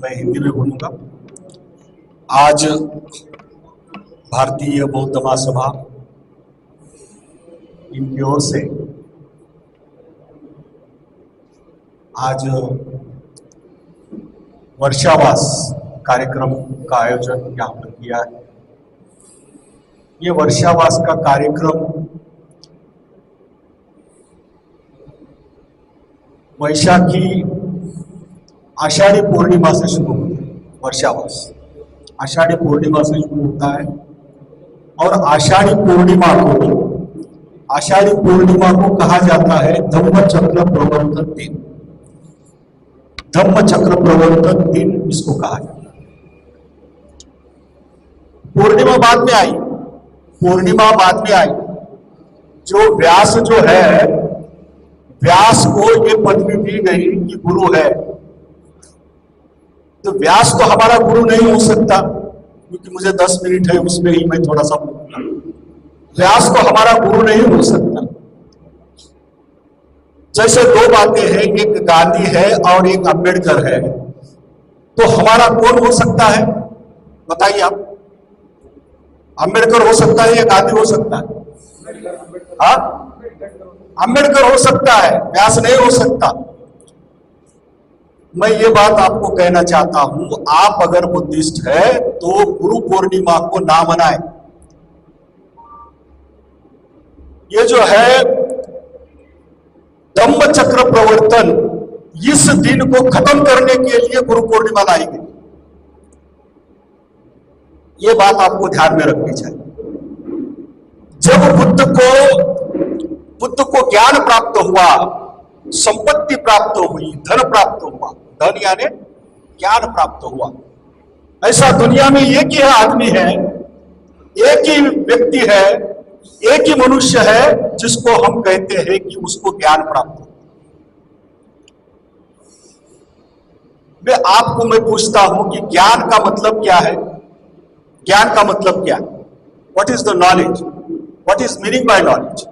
मैं हिंदी में बोलूँगा। आज भारतीय बौद्ध महासभा इनकी ओर से आज वर्षावास कार्यक्रम का आयोजन यहाँ पर किया है। ये वर्षावास का कार्यक्रम वैशाखी आषाढ़ी पूर्णिमा से शुरू होता है। वर्षावास आषाढ़ी पूर्णिमा से शुरू होता है और आषाढ़ी पूर्णिमा को कहा जाता है धम्म चक्र प्रवर्तन दिन। धम्म चक्र प्रवर्तन दिन इसको कहा जाता है। पूर्णिमा बाद में आई। जो व्यास जो है, व्यास को ये पदवी दी गई कि गुरु है, तो व्यास तो हमारा गुरु नहीं हो सकता, क्योंकि मुझे 10 मिनट है उसमें ही मैं थोड़ा सा बोलूंगा। व्यास तो हमारा गुरु नहीं हो सकता। जैसे दो बातें हैं, एक गांधी है और एक अंबेडकर है, तो हमारा कौन हो सकता है बताइए आप? अंबेडकर हो सकता है या गांधी हो सकता है? हाँ, अंबेडकर हो सकता है, व्यास नहीं हो सकता। मैं ये बात आपको कहना चाहता हूं, आप अगर बुद्धिस्ट है तो गुरु पूर्णिमा को ना मनाएं। ये जो है धम्म चक्र प्रवर्तन, इस दिन को खत्म करने के लिए गुरु पूर्णिमा लाई गई। ये बात आपको ध्यान में रखनी चाहिए। जब बुद्ध को ज्ञान प्राप्त हुआ, संपत्ति प्राप्त हुई, धन प्राप्त हुआ, धन यानी ज्ञान प्राप्त हुआ, ऐसा दुनिया में एक ही आदमी है, एक ही व्यक्ति है, एक ही मनुष्य है जिसको हम कहते हैं कि उसको ज्ञान प्राप्त हो। मैं पूछता हूं कि ज्ञान का मतलब क्या है? ज्ञान का मतलब क्या है? What is the knowledge? What is meaning by knowledge?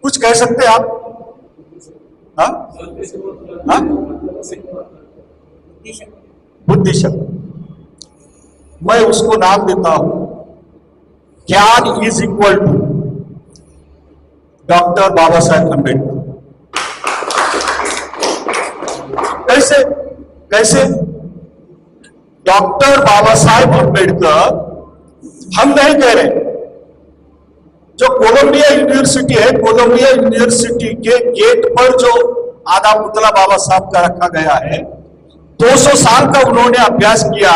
कुछ कह सकते हैं आप? बुद्धि शक्ति। मैं उसको नाम देता हूं ज्ञान is equal to doctor Baba Saheb Ambedkar. कैसे? डॉक्टर बाबा साहेब अम्बेडकर हम नहीं कह रहे। जो कोलंबिया यूनिवर्सिटी है, कोलंबिया यूनिवर्सिटी के गेट पर जो आधा पुतला बाबा साहब का रखा गया है, 200 साल का उन्होंने अभ्यास किया।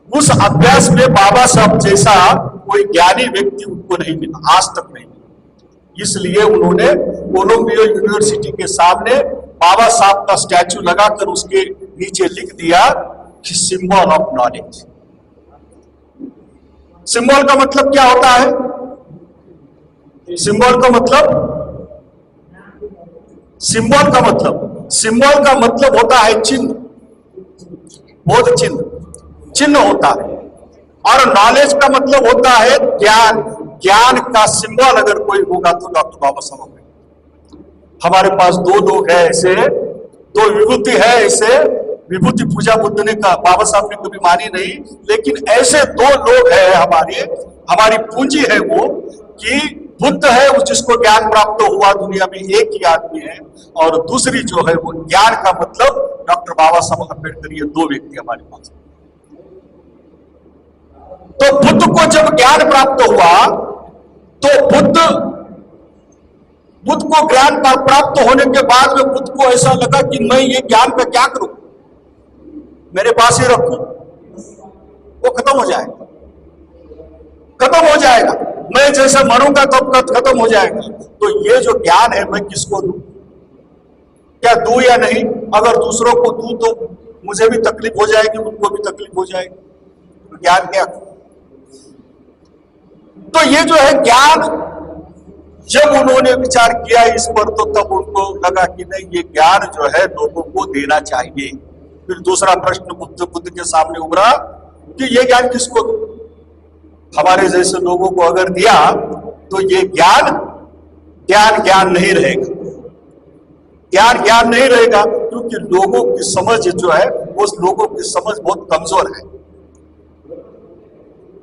उस अभ्यास में बाबा साहब जैसा कोई ज्ञानी व्यक्ति उनको नहीं मिला, आज तक नहीं मिला। इसलिए उन्होंने कोलंबिया यूनिवर्सिटी के सामने बाबा साहब का स्टैचू लगाकर उसके नीचे लिख दिया कि सिंबल ऑफ नॉलेज। सिंबल का मतलब क्या होता है? सिंबल का मतलब होता है चिन्ह, बोध चिन्ह होता है। और नॉलेज का मतलब होता है ज्ञान का सिंबल अगर कोई होगा तो डॉक्टर बाबा साहब है। हमारे पास दो लोग हैं ऐसे, दो विभूति है ऐसे। विभूति पूजा बुद्ध ने कहा, बाबा साहब ने कभी मानी नहीं, लेकिन ऐसे दो लोग हैं हमारी पूंजी है वो, कि बुद्ध है जिसको ज्ञान प्राप्त हुआ दुनिया में एक ही आदमी है, और दूसरी जो है वो ज्ञान का मतलब डॉक्टर बाबा साहब अम्बेडकर। ये दो व्यक्ति हमारे पास। तो बुद्ध को जब ज्ञान प्राप्त हुआ तो बुद्ध को ज्ञान प्राप्त होने के बाद में बुद्ध को ऐसा लगा कि मैं ये ज्ञान का क्या करूं, मेरे पास ही रखूं, वो खत्म हो जाएगा। मैं जैसे मरूंगा तब खत्म हो जाएगा। तो ये जो ज्ञान है मैं किसको दूं? क्या दूं या नहीं? अगर दूसरों को दूं तो मुझे भी तकलीफ हो जाएगी, उनको भी तकलीफ हो जाएगी। तो ज्ञान क्या? तो ये जो है ज्ञान, जब उन्होंने विचार किया इस पर, तो तब उनको लगा कि नहीं, ये ज्ञान जो है लोगों को देना चाहिए। फिर दूसरा प्रश्न बुद्ध के सामने उभरा कि ये ज्ञान किसको दूं? हमारे जैसे लोगों को अगर दिया तो ये ज्ञान नहीं रहेगा। ज्ञान नहीं रहेगा, क्योंकि कि लोगों की समझ जो है वो लोगों की समझ बहुत कमजोर है,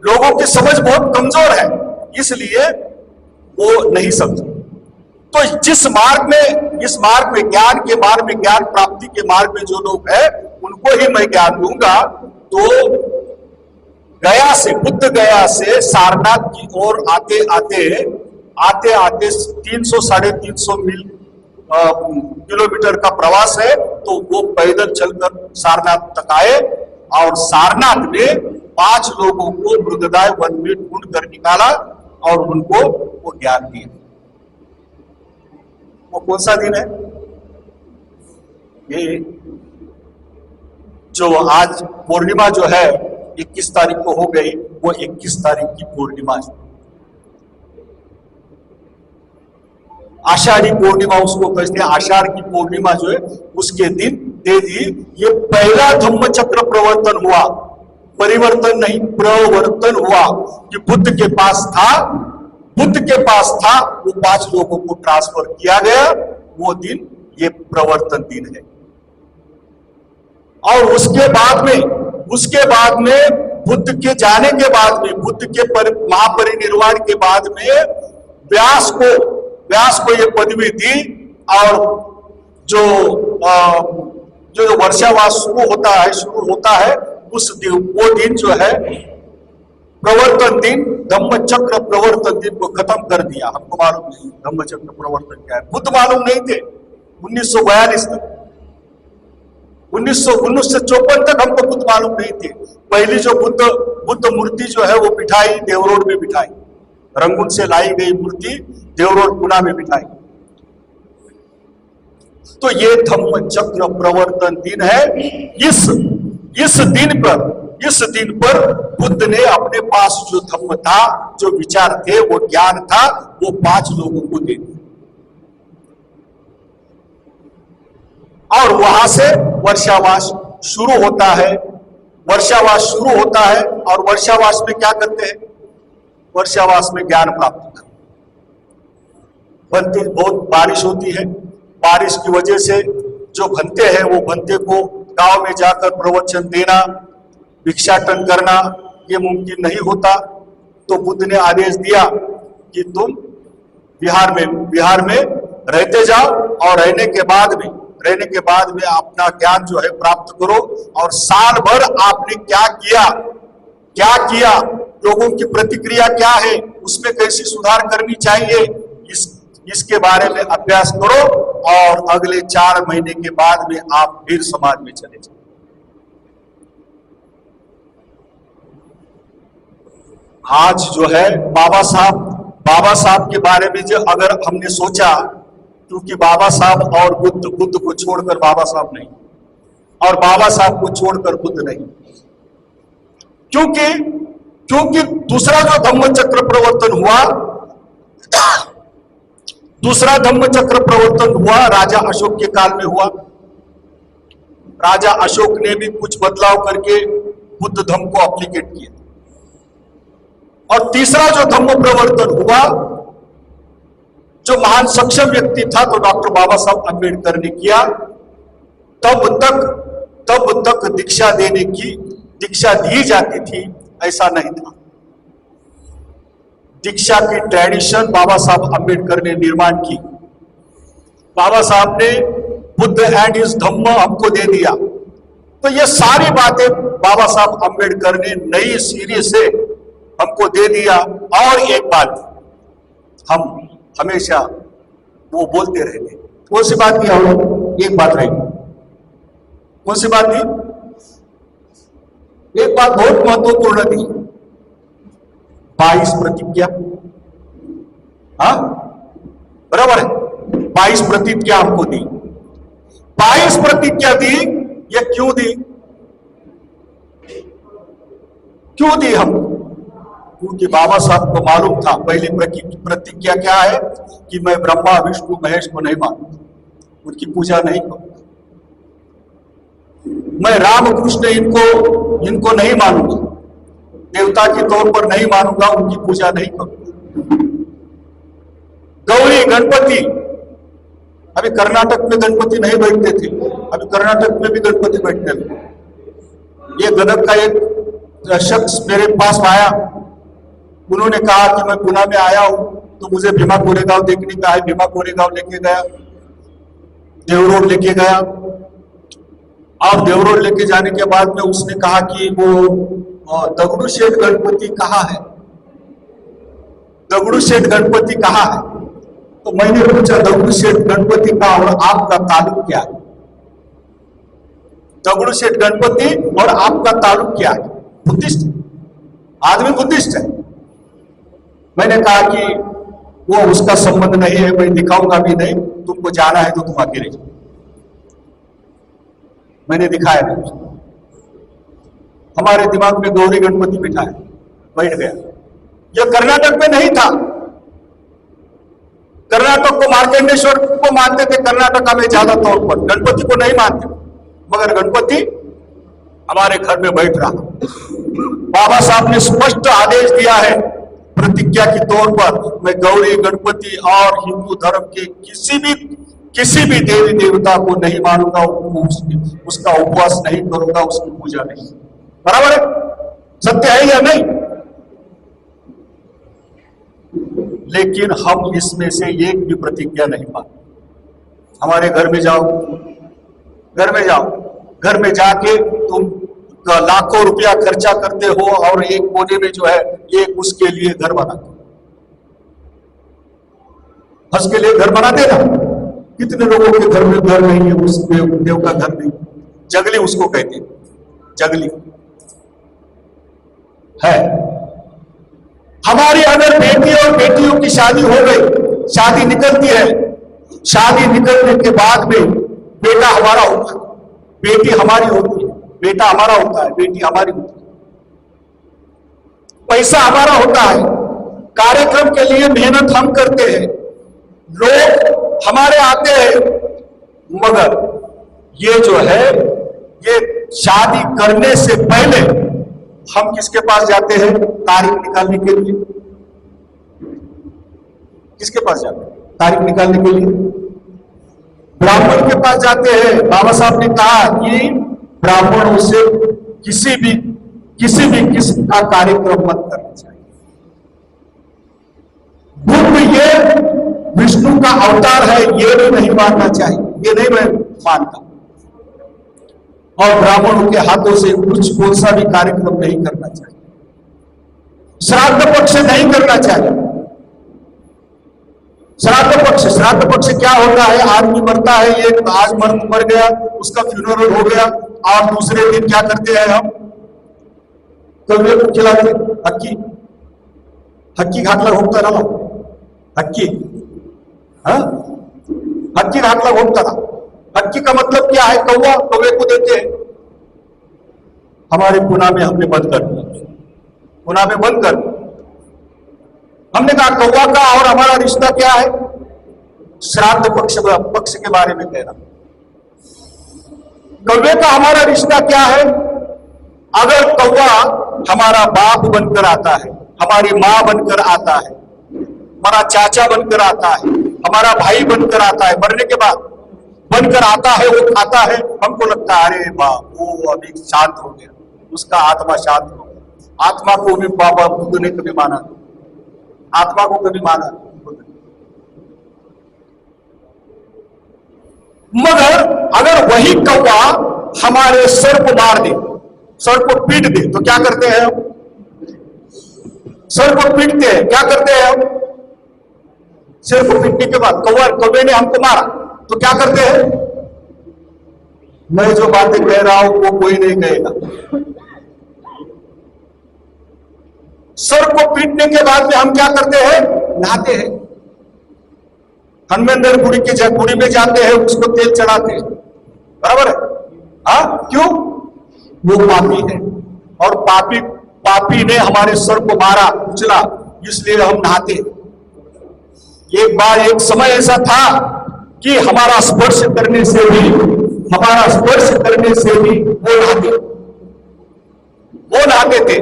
लोगों की समझ बहुत कमजोर है, इसलिए वो नहीं समझे। तो जिस मार्ग में, इस मार्ग में, ज्ञान के मार्ग में, ज्ञान प्राप्ति के मार्ग में जो लोग हैं उनको ही मैं ज्ञान दूंगा। तो गया से, बुद्ध गया से सारनाथ की ओर आते आते 300-350 मील किलोमीटर का प्रवास है। तो वो पैदल चलकर सारनाथ तक आए और सारनाथ में 5 लोगों को मृगदाय वन में ढूंढ कर निकाला और उनको वो ज्ञान दिया। वो कौन सा दिन है? ये जो आज पूर्णिमा जो है 21 तारीख को हो गई, वो 21 तारीख की पूर्णिमा है, आषाढ़ी पूर्णिमा उसको कहते हैं। आषाढ़ की पूर्णिमा जो है उसके दिन दे दी। ये पहला धम्म चक्र प्रवर्तन हुआ, परिवर्तन नहीं, प्रवर्तन हुआ कि बुद्ध के पास था, वो 5 लोगों को ट्रांसफर किया गया। वो दिन ये प्रवर्तन दिन है। और उसके बाद में बुद्ध के जाने के बाद में, बुद्ध के महापरिनिर्वाण के बाद में व्यास को ये पदवी दी। और जो वर्षावास शुरू होता है उस दिन, वो दिन जो है प्रवर्तन दिन, धम्म चक्र प्रवर्तन दिन को खत्म कर दिया। हमको मालूम नहीं धम्म चक्र प्रवर्तन क्या है, बुद्ध मालूम नहीं थे। 1942 तक, 1954 तक हमको बुद्ध मालूम नहीं थे। पहली जो बुद्ध मूर्ति जो है वो बिठाई देवरोड में बिठाई, रंगून से लाई गई मूर्ति देवरोड पुणे में बिठाई। तो ये धम्म चक्र प्रवर्तन दिन है। इस दिन पर बुद्ध ने अपने पास जो धम्म था, जो विचार थे, वो ज्ञान था, वो 5 लोगों को दे दिया। और वहां से वर्षावास शुरू होता है। और वर्षावास में क्या करते हैं? वर्षावास में ज्ञान प्राप्त करते हैं। भंते, बहुत बारिश होती है, बारिश की वजह से जो भंते हैं वो भंते को गांव में जाकर प्रवचन देना, भिक्षाटन करना ये मुमकिन नहीं होता। तो बुद्ध ने आदेश दिया कि तुम बिहार में रहते जाओ और रहने के बाद में अपना ज्ञान जो है प्राप्त करो। और साल भर आपने क्या किया, लोगों की प्रतिक्रिया क्या है, उसमें कैसी सुधार करनी चाहिए, इसके बारे में अभ्यास करो। और अगले 4 महीने के बाद में आप फिर समाज में चले जाओ। आज जो है बाबा साहब के बारे में जो अगर हमने सोचा, क्योंकि बाबा साहब और बुद्ध को छोड़कर बाबा साहब नहीं, और बाबा साहब को छोड़कर बुद्ध नहीं, क्योंकि दूसरा जो धम्म चक्र प्रवर्तन हुआ राजा अशोक के काल में हुआ। राजा अशोक ने भी कुछ बदलाव करके बुद्ध धम्म को एप्लीकेट किया। और तीसरा जो धम्म प्रवर्तन हुआ, जो महान सक्षम व्यक्ति था, तो डॉक्टर बाबा साहब अम्बेडकर ने किया। तब तक दीक्षा दी जाती थी, ऐसा नहीं था। दीक्षा की ट्रेडिशन बाबा साहब अम्बेडकर ने निर्माण की। बाबा साहब ने बुद्ध एंड हिज धम्म हमको दे दिया। तो ये सारी बातें बाबा साहब अम्बेडकर ने नई सीरी से हमको दे दिया। और एक बात हम हमेशा वो बोलते रहते, कौन सी बात की? हम एक बात रही, कौन सी बात थी? एक बात बहुत महत्वपूर्ण थी, 22 प्रतिज्ञा। हाँ, बराबर है, 22 प्रतिज्ञा हमको दी। 22 प्रतिज्ञा दी। ये क्यों दी हमको? क्योंकि बाबा साहब को मालूम था पहली प्रतिज्ञा क्या है कि मैं ब्रह्मा विष्णु महेश को नहीं मानूंगा, उनकी पूजा नहीं करूंगा। मैं राम कृष्ण इनको नहीं मानूंगा, देवता के तौर पर नहीं मानूंगा, उनकी पूजा नहीं करूंगा। गौरी गणपति अभी कर्नाटक में गणपति नहीं बैठते थे, अभी कर्नाटक में भी गणपति बैठते थे। ये गदग का एक शख्स मेरे पास आया, उन्होंने कहा कि मैं पुणे में आया हूं तो मुझे भीमा कोरेगांव देखने का है। भीमा कोरेगांव लेके गया, देवरोड लेके गया, और देवरोड लेके जाने के बाद में उसने कहा कि वो दगड़ू शेठ गणपति कहाँ है, दगड़ू शेठ गणपति कहाँ है। तो मैंने पूछा दगड़ू शेठ गणपति का और आपका ताल्लुक क्या है? दगड़ू शेठ गणपति और आपका ताल्लुक क्या है? बुद्धिस्ट आदमी, बुद्धिस्ट है। मैंने कहा कि वो उसका संबंध नहीं है, मैं दिखाऊंगा भी नहीं, तुमको जाना है तो तुम अकेले जाओ। मैंने दिखाया नहीं। हमारे दिमाग में गौरी गणपति बिठाया, बैठ गया। यह कर्नाटक में नहीं था। कर्नाटक को मार्कंडेश्वर को मानते थे, कर्नाटक में ज्यादा तौर पर गणपति को नहीं मानते, मगर गणपति हमारे घर में बैठ रहा। बाबा साहब ने स्पष्ट आदेश दिया है प्रतिज्ञा के तौर पर, मैं गौरी गणपति और हिंदू धर्म के किसी भी देवी देवता को नहीं मानूंगा, उसका उपवास नहीं करूंगा, उसकी पूजा नहीं। बराबर है? सत्य है या नहीं? लेकिन हम इसमें से एक भी प्रतिज्ञा नहीं मानते। हमारे घर में जाओ, घर में जाओ, घर में जाके तुम लाखों रुपया खर्चा करते हो और एक कोने में जो है एक उसके लिए घर बनाते, उसके लिए घर बना देना। कितने लोगों के घर में घर नहीं है, उस देव का घर नहीं। जगली उसको कहते हैं, जगली है। हमारी अगर बेटी और बेटियों की शादी हो गई, शादी निकलती है, शादी निकलने के बाद में बेटा हमारा होता है, बेटी हमारी होती है, बेटा हमारा होता है, बेटी हमारी होती है, पैसा हमारा होता है, कार्यक्रम के लिए मेहनत हम करते हैं, लोग हमारे आते हैं, मगर ये जो है ये शादी करने से पहले हम किसके पास जाते हैं तारीख निकालने के लिए? किसके पास जाते हैं तारीख निकालने के लिए? ब्राह्मण के पास जाते हैं। बाबा साहब ने कहा कि ब्राह्मणों से किसी भी किस्म का कार्यक्रम मत करना चाहिए। बुद्ध ये विष्णु का अवतार है, ये भी नहीं मानना चाहिए, ये नहीं मैं मानता। और ब्राह्मणों के हाथों से कौन सा भी कार्यक्रम नहीं करना चाहिए। श्राद्ध पक्ष नहीं करना चाहिए। श्राद्ध पक्ष क्या होता है? आदमी मरता है, ये आज मर गया, उसका फ्यूनरल हो गया, और दूसरे दिन क्या करते हैं हम? कौवे को खिलाते, हक्की घाटला घूमता रहा, हक्की घाटला घूमता रहा। हक्की का मतलब क्या है? कौवा, कौवे को देते हैं। हमारे पुणे में हमने बंद कर दिया, पुणे में बंद कर दिया। हमने कहा कौवा का और हमारा रिश्ता क्या है? श्राद्ध पक्ष के बारे में कह रहा। कौवे का हमारा रिश्ता क्या है? अगर कौवा हमारा बाप बनकर आता है, हमारी माँ बनकर आता है, हमारा चाचा बनकर आता है, हमारा भाई बनकर आता है, मरने के बाद बनकर आता है, वो खाता है, हमको लगता है अरे बाप वो अभी शांत हो गया, उसका आत्मा शांत हो गया। आत्मा को भी बाबा बुद्ध ने कभी माना, आत्मा को कभी माना। मगर अगर वही कौवा हमारे सर को मार दे, सर को पीट दे, तो क्या करते हैं हम? सर को पीटते हैं, क्या करते हैं हम? सिर को पीटने के बाद कौवे ने हमको मारा तो क्या करते हैं? मैं जो बातें कह रहा हूं वो कोई नहीं कहेगा। सर को पीटने के बाद में हम क्या करते हैं? नहाते हैं, हनुमानगढ़ गुड़ी में जाते हैं, उसको तेल चढ़ाते हैं। बराबर है? हाँ, क्यों? वो पापी है और पापी ने हमारे सर को मारा, कुचला, इसलिए हम नहाते हैं। एक बार एक समय ऐसा था कि हमारा स्पर्श करने से भी वो नहाते थे।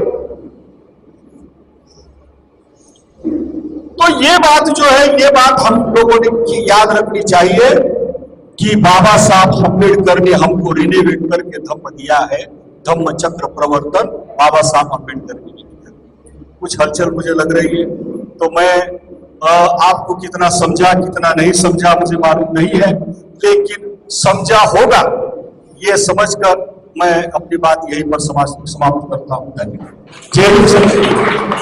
तो ये बात जो है, ये बात हम लोगों ने याद रखनी चाहिए कि बाबा साहब अम्बेडकर ने हमको रिनोवेट करके धम्म दिया है, धम्म चक्र प्रवर्तन बाबा साहब अम्बेडकर ने किया। कुछ हलचल मुझे लग रही है, तो मैं आपको कितना समझा कितना नहीं समझा मुझे मालूम नहीं है, लेकिन समझा होगा ये समझकर मैं अपनी बात यहीं पर समाप्त करता हूं। धन्यवाद। जय हिंद।